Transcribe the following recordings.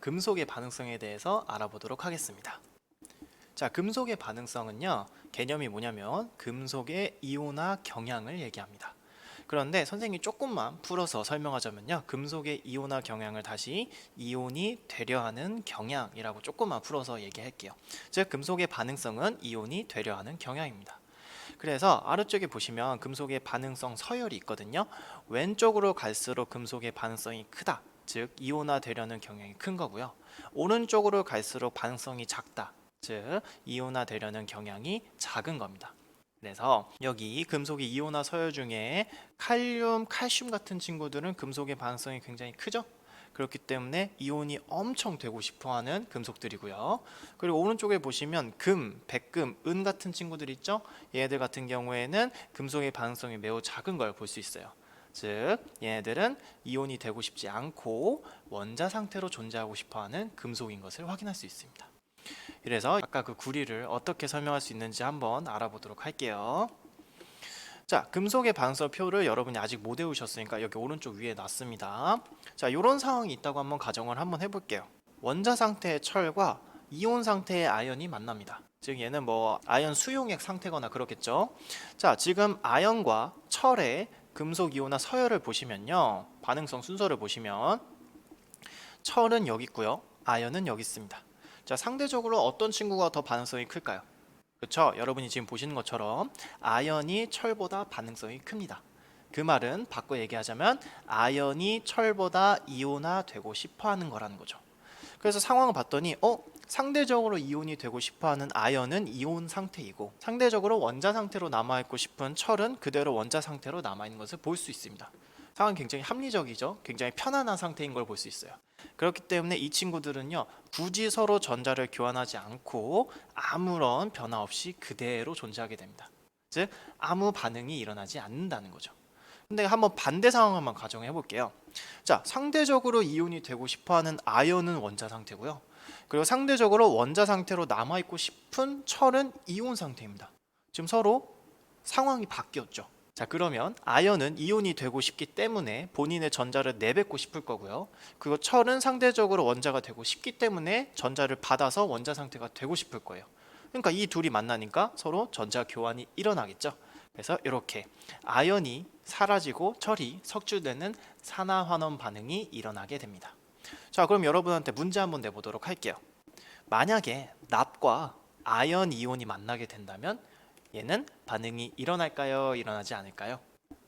금속의 반응성에 대해서 알아보도록 하겠습니다. 자, 금속의 반응성은요, 개념이 뭐냐면 금속의 이온화 경향을 얘기합니다. 그런데 선생님이 조금만 풀어서 설명하자면요, 금속의 이온화 경향을 다시 이온이 되려하는 경향이라고 조금만 풀어서 얘기할게요. 즉, 금속의 반응성은 이온이 되려하는 경향입니다. 그래서 아래쪽에 보시면 금속의 반응성 서열이 있거든요. 왼쪽으로 갈수록 금속의 반응성이 크다, 즉 이온화 되려는 경향이 큰 거고요. 오른쪽으로 갈수록 반응성이 작다, 즉 이온화 되려는 경향이 작은 겁니다. 그래서 여기 금속의 이온화 서열 중에 칼륨, 칼슘 같은 친구들은 금속의 반응성이 굉장히 크죠. 그렇기 때문에 이온이 엄청 되고 싶어하는 금속들이고요. 그리고 오른쪽에 보시면 금, 백금, 은 같은 친구들 있죠. 얘네들 같은 경우에는 금속의 반응성이 매우 작은 걸 볼 수 있어요. 즉 얘네들은 이온이 되고 싶지 않고 원자 상태로 존재하고 싶어하는 금속인 것을 확인할 수 있습니다. 그래서 아까 그 구리를 어떻게 설명할 수 있는지 한번 알아보도록 할게요. 자, 금속의 반응성 표를 여러분이 아직 못 외우셨으니까 여기 오른쪽 위에 놨습니다. 자, 이런 상황이 있다고 한번 가정을 한번 해볼게요. 원자 상태의 철과 이온 상태의 아연이 만납니다. 즉 얘는 뭐 아연 수용액 상태거나 그렇겠죠. 자, 지금 아연과 철의 금속 이온화 서열을 보시면요, 반응성 순서를 보시면 철은 여기 있고요, 아연은 여기 있습니다. 자, 상대적으로 어떤 친구가 더 반응성이 클까요? 그렇죠? 여러분이 지금 보시는 것처럼 아연이 철보다 반응성이 큽니다. 그 말은 바꿔 얘기하자면 아연이 철보다 이온화 되고 싶어하는 거라는 거죠. 그래서 상황을 봤더니 상대적으로 이온이 되고 싶어하는 아연은 이온 상태이고 상대적으로 원자 상태로 남아있고 싶은 철은 그대로 원자 상태로 남아있는 것을 볼 수 있습니다. 상황이 굉장히 합리적이죠. 굉장히 편안한 상태인 걸 볼 수 있어요. 그렇기 때문에 이 친구들은요, 굳이 서로 전자를 교환하지 않고 아무런 변화 없이 그대로 존재하게 됩니다. 즉 아무 반응이 일어나지 않는다는 거죠. 근데 한번 반대 상황 한번 가정해 볼게요. 자, 상대적으로 이온이 되고 싶어하는 아연은 원자 상태고요, 그리고 상대적으로 원자 상태로 남아있고 싶은 철은 이온 상태입니다. 지금 서로 상황이 바뀌었죠. 자, 그러면 아연은 이온이 되고 싶기 때문에 본인의 전자를 내뱉고 싶을 거고요, 그리고 철은 상대적으로 원자가 되고 싶기 때문에 전자를 받아서 원자 상태가 되고 싶을 거예요. 그러니까 이 둘이 만나니까 서로 전자 교환이 일어나겠죠. 그래서 이렇게 아연이 사라지고 철이 석출되는 산화환원 반응이 일어나게 됩니다. 자, 그럼 여러분한테 문제 한번 내보도록 할게요. 만약에 납과 아연 이온이 만나게 된다면 얘는 반응이 일어날까요? 일어나지 않을까요?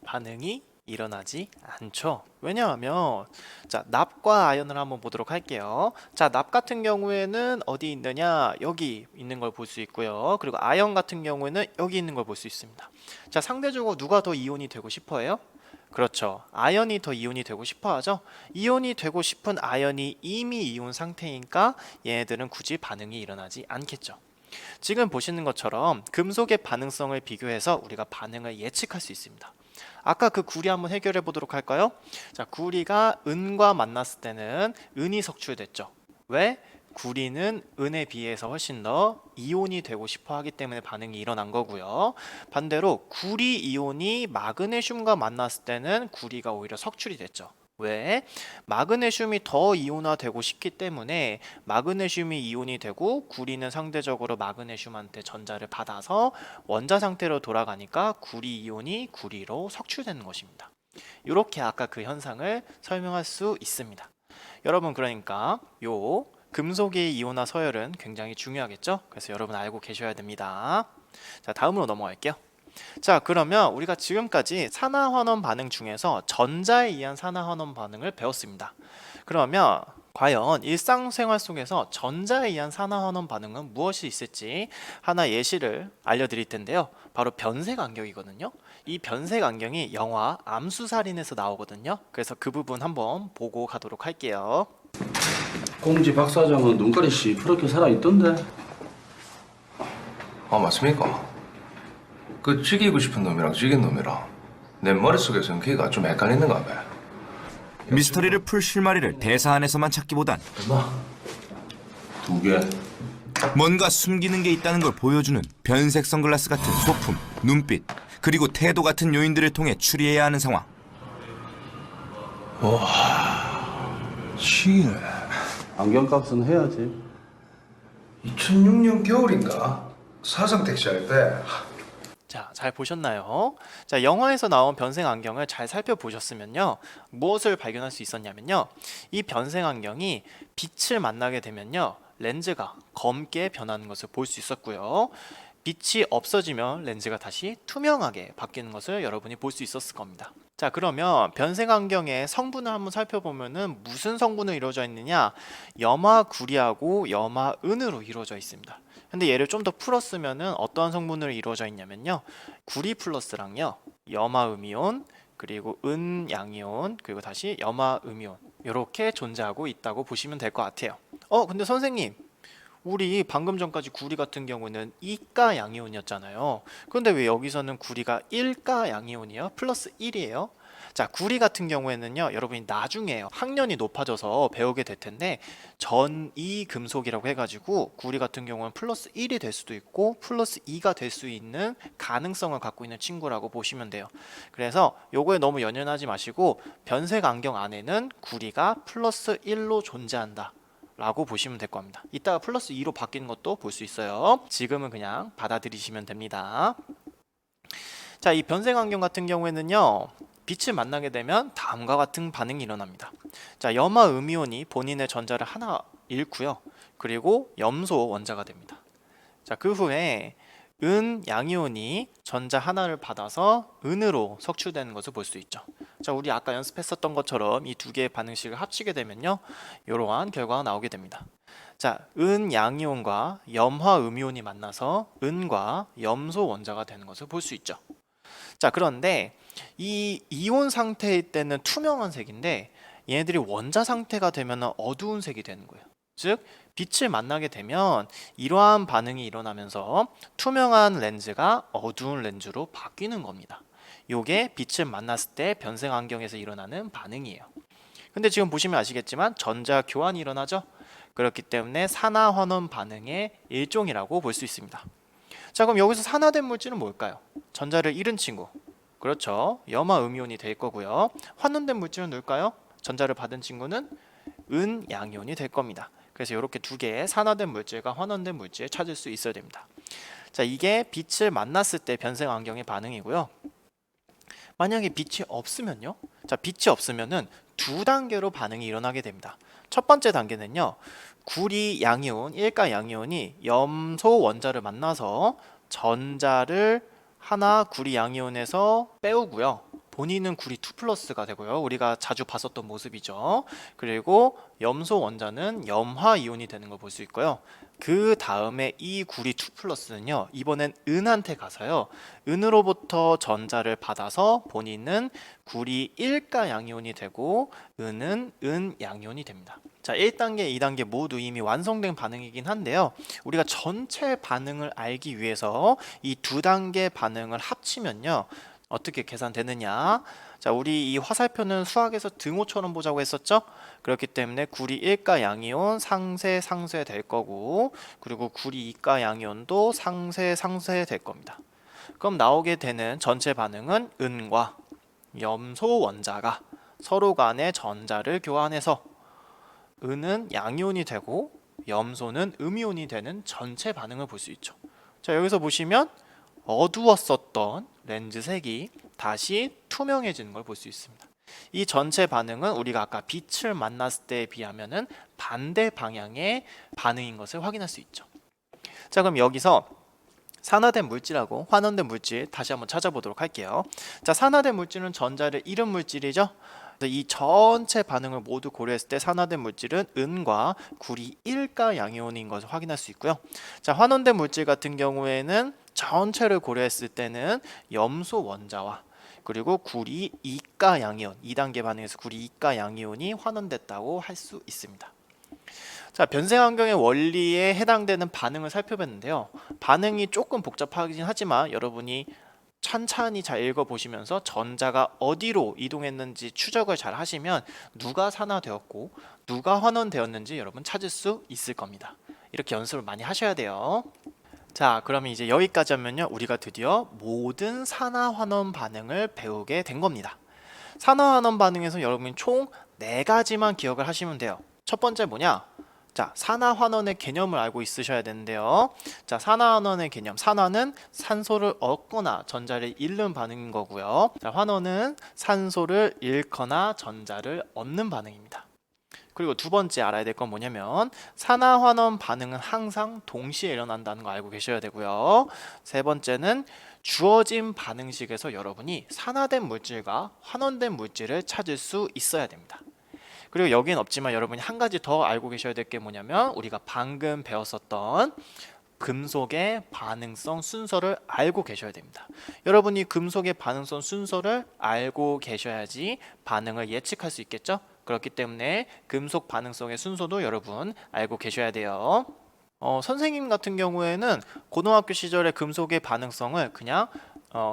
반응이 일어나지 않죠. 왜냐하면 자, 납과 아연을 한번 보도록 할게요. 자, 납 같은 경우에는 어디 있느냐? 여기 있는 걸 볼 수 있고요. 그리고 아연 같은 경우에는 여기 있는 걸 볼 수 있습니다. 자, 상대적으로 누가 더 이온이 되고 싶어해요? 그렇죠. 아연이 더 이온이 되고 싶어 하죠. 이온이 되고 싶은 아연이 이미 이온 상태니까 얘네들은 굳이 반응이 일어나지 않겠죠. 지금 보시는 것처럼 금속의 반응성을 비교해서 우리가 반응을 예측할 수 있습니다. 아까 그 구리 한번 해결해 보도록 할까요? 자, 구리가 은과 만났을 때는 은이 석출됐죠. 왜? 구리는 은에 비해서 훨씬 더 이온이 되고 싶어 하기 때문에 반응이 일어난 거고요. 반대로 구리 이온이 마그네슘과 만났을 때는 구리가 오히려 석출이 됐죠. 왜? 마그네슘이 더 이온화되고 싶기 때문에 마그네슘이 이온이 되고 구리는 상대적으로 마그네슘한테 전자를 받아서 원자 상태로 돌아가니까 구리 이온이 구리로 석출되는 것입니다. 이렇게 아까 그 현상을 설명할 수 있습니다. 여러분, 그러니까 요 금속의 이온화 서열은 굉장히 중요하겠죠? 그래서 여러분 알고 계셔야 됩니다. 자, 다음으로 넘어갈게요. 자, 그러면 우리가 지금까지 산화환원 반응 중에서 전자에 의한 산화환원 반응을 배웠습니다. 그러면 과연 일상생활 속에서 전자에 의한 산화환원 반응은 무엇이 있을지 하나 예시를 알려드릴 텐데요. 바로 변색안경이거든요. 이 변색안경이 영화 암수살인에서 나오거든요. 그래서 그 부분 한번 보고 가도록 할게요. 공지 박사장은 눈깔이 시퍼렇게 살아있던데. 아, 맞습니까? 그 죽이고 싶은 놈이랑 죽인 놈이랑 내 머릿속에서는 걔가 좀 헷갈리는가 봐. 미스터리를 풀 실마리를 대사 안에서만 찾기보단 엄마, 2개. 뭔가 숨기는 게 있다는 걸 보여주는 변색 선글라스 같은 소품, 눈빛, 그리고 태도 같은 요인들을 통해 추리해야 하는 상황. 와, 치네. 안경값은 해야지. 2006년 겨울인가? 사상 택시 할 때. 자, 잘 보셨나요? 자, 영화에서 나온 변생 안경을 잘 살펴보셨으면요. 무엇을 발견할 수 있었냐면요. 이 변생 안경이 빛을 만나게 되면요. 렌즈가 검게 변하는 것을 볼 수 있었고요. 빛이 없어지면 렌즈가 다시 투명하게 바뀌는 것을 여러분이 볼 수 있었을 겁니다. 자, 그러면 변생 안경의 성분을 한번 살펴보면은 무슨 성분으로 이루어져 있느냐? 염화구리하고 염화은으로 이루어져 있습니다. 근데 얘를 좀 더 풀었으면은 어떤 성분으로 이루어져 있냐면요. 구리 플러스랑요. 염화음이온, 그리고 은양이온, 그리고 다시 염화음이온 이렇게 존재하고 있다고 보시면 될 것 같아요. 근데 선생님, 우리 방금 전까지 구리 같은 경우는 이가 양이온이었잖아요. 그런데 왜 여기서는 구리가 1가 양이온이에요? 플러스 1이에요? 자, 구리 같은 경우에는요, 여러분이 나중에 학년이 높아져서 배우게 될 텐데 전이 금속이라고 해가지고 구리 같은 경우는 플러스 1이 될 수도 있고 플러스 2가 될 수 있는 가능성을 갖고 있는 친구라고 보시면 돼요. 그래서 요거에 너무 연연하지 마시고 변색 안경 안에는 구리가 플러스 1로 존재한다 라고 보시면 될 겁니다. 이따가 플러스 2로 바뀌는 것도 볼 수 있어요. 지금은 그냥 받아들이시면 됩니다. 자, 이 변색 안경 같은 경우에는요, 빛을 만나게 되면 다음과 같은 반응이 일어납니다. 자, 염화음이온이 본인의 전자를 하나 잃고요. 그리고 염소 원자가 됩니다. 자, 그 후에 은양이온이 전자 하나를 받아서 은으로 석출되는 것을 볼 수 있죠. 자, 우리 아까 연습했었던 것처럼 이 두 개의 반응식을 합치게 되면요, 이러한 결과가 나오게 됩니다. 자, 은양이온과 염화음이온이 만나서 은과 염소 원자가 되는 것을 볼 수 있죠. 자, 그런데 이 이온 상태일 때는 투명한 색인데 얘네들이 원자 상태가 되면 어두운 색이 되는 거예요. 즉 빛을 만나게 되면 이러한 반응이 일어나면서 투명한 렌즈가 어두운 렌즈로 바뀌는 겁니다. 요게 빛을 만났을 때 변색 안경에서 일어나는 반응이에요. 근데 지금 보시면 아시겠지만 전자 교환이 일어나죠. 그렇기 때문에 산화환원 반응의 일종이라고 볼 수 있습니다. 자, 그럼 여기서 산화된 물질은 뭘까요? 전자를 잃은 친구. 그렇죠. 염화음이온이 될 거고요. 환원된 물질은 누굴까요? 전자를 받은 친구는 은양이온이 될 겁니다. 그래서 이렇게 두 개의 산화된 물질과 환원된 물질 찾을 수 있어야 됩니다. 자, 이게 빛을 만났을 때 변색 안경의 반응이고요. 만약에 빛이 없으면요. 자, 빛이 없으면은 두 단계로 반응이 일어나게 됩니다. 첫 번째 단계는요. 구리 양이온, 1가 양이온이 염소 원자를 만나서 전자를 하나 구리 양이온에서 빼오고요. 본인은 구리 2 플러스가 되고요. 우리가 자주 봤었던 모습이죠. 그리고 염소 원자는 염화 이온이 되는 걸 볼 수 있고요. 그 다음에 이 구리 2 플러스는요. 이번엔 은한테 가서요. 은으로부터 전자를 받아서 본인은 구리 1가 양이온이 되고 은은 은 양이온이 됩니다. 자, 1단계, 2단계 모두 이미 완성된 반응이긴 한데요. 우리가 전체 반응을 알기 위해서 이 두 단계 반응을 합치면요. 어떻게 계산되느냐? 자, 우리 이 화살표는 수학에서 등호처럼 보자고 했었죠? 그렇기 때문에 구리 1가 양이온 상쇄 될 거고, 그리고 구리 2가 양이온도 상쇄 될 겁니다. 그럼 나오게 되는 전체 반응은 은과 염소 원자가 서로 간의 전자를 교환해서 은은 양이온이 되고 염소는 음이온이 되는 전체 반응을 볼 수 있죠. 자, 여기서 보시면 어두웠었던 렌즈색이 다시 투명해지는 걸 볼 수 있습니다. 이 전체 반응은 우리가 아까 빛을 만났을 때에 비하면은 반대 방향의 반응인 것을 확인할 수 있죠. 자, 그럼 여기서 산화된 물질하고 환원된 물질 다시 한번 찾아보도록 할게요. 자, 산화된 물질은 전자를 잃은 물질이죠. 이 전체 반응을 모두 고려했을 때 산화된 물질은 은과 구리 1가 양이온인 것을 확인할 수 있고요. 자, 환원된 물질 같은 경우에는 전체를 고려했을 때는 염소 원자와 그리고 구리 2가 양이온, 2단계 반응에서 구리 2가 양이온이 환원됐다고 할 수 있습니다. 자, 변색 안경의 원리에 해당되는 반응을 살펴봤는데요. 반응이 조금 복잡하긴 하지만 여러분이 찬찬히 잘 읽어보시면서 전자가 어디로 이동했는지 추적을 잘 하시면 누가 산화되었고 누가 환원되었는지 여러분 찾을 수 있을 겁니다. 이렇게 연습을 많이 하셔야 돼요. 자, 그러면 이제 여기까지 하면요, 우리가 드디어 모든 산화환원 반응을 배우게 된 겁니다. 산화환원 반응에서 여러분이 총 4가지만 기억을 하시면 돼요. 첫 번째 뭐냐? 자, 산화환원의 개념을 알고 있으셔야 되는데요. 자, 산화환원의 개념. 산화는 산소를 얻거나 전자를 잃는 반응인 거고요. 자, 환원은 산소를 잃거나 전자를 얻는 반응입니다. 그리고 두 번째 알아야 될 건 뭐냐면 산화환원 반응은 항상 동시에 일어난다는 거 알고 계셔야 되고요. 세 번째는 주어진 반응식에서 여러분이 산화된 물질과 환원된 물질을 찾을 수 있어야 됩니다. 그리고 여기는 없지만 여러분이 한 가지 더 알고 계셔야 될 게 뭐냐면 우리가 방금 배웠었던 금속의 반응성 순서를 알고 계셔야 됩니다. 여러분이 금속의 반응성 순서를 알고 계셔야지 반응을 예측할 수 있겠죠? 그렇기 때문에 금속 반응성의 순서도 여러분 알고 계셔야 돼요. 선생님 같은 경우에는 고등학교 시절에 금속의 반응성을 그냥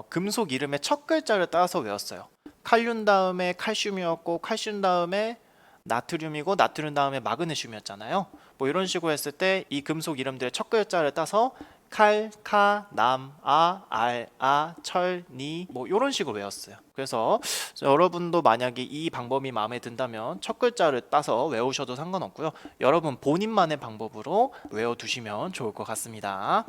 금속 이름의 첫 글자를 따서 외웠어요. 칼륨 다음에 칼슘이었고 칼슘 다음에 나트륨이고 나트륨 다음에 마그네슘이었잖아요. 뭐 이런 식으로 했을 때 이 금속 이름들의 첫 글자를 따서 칼, 카, 남, 아, 알, 아, 철, 니 뭐 이런 식으로 외웠어요. 그래서 여러분도 만약에 이 방법이 마음에 든다면 첫 글자를 따서 외우셔도 상관없고요. 여러분 본인만의 방법으로 외워두시면 좋을 것 같습니다.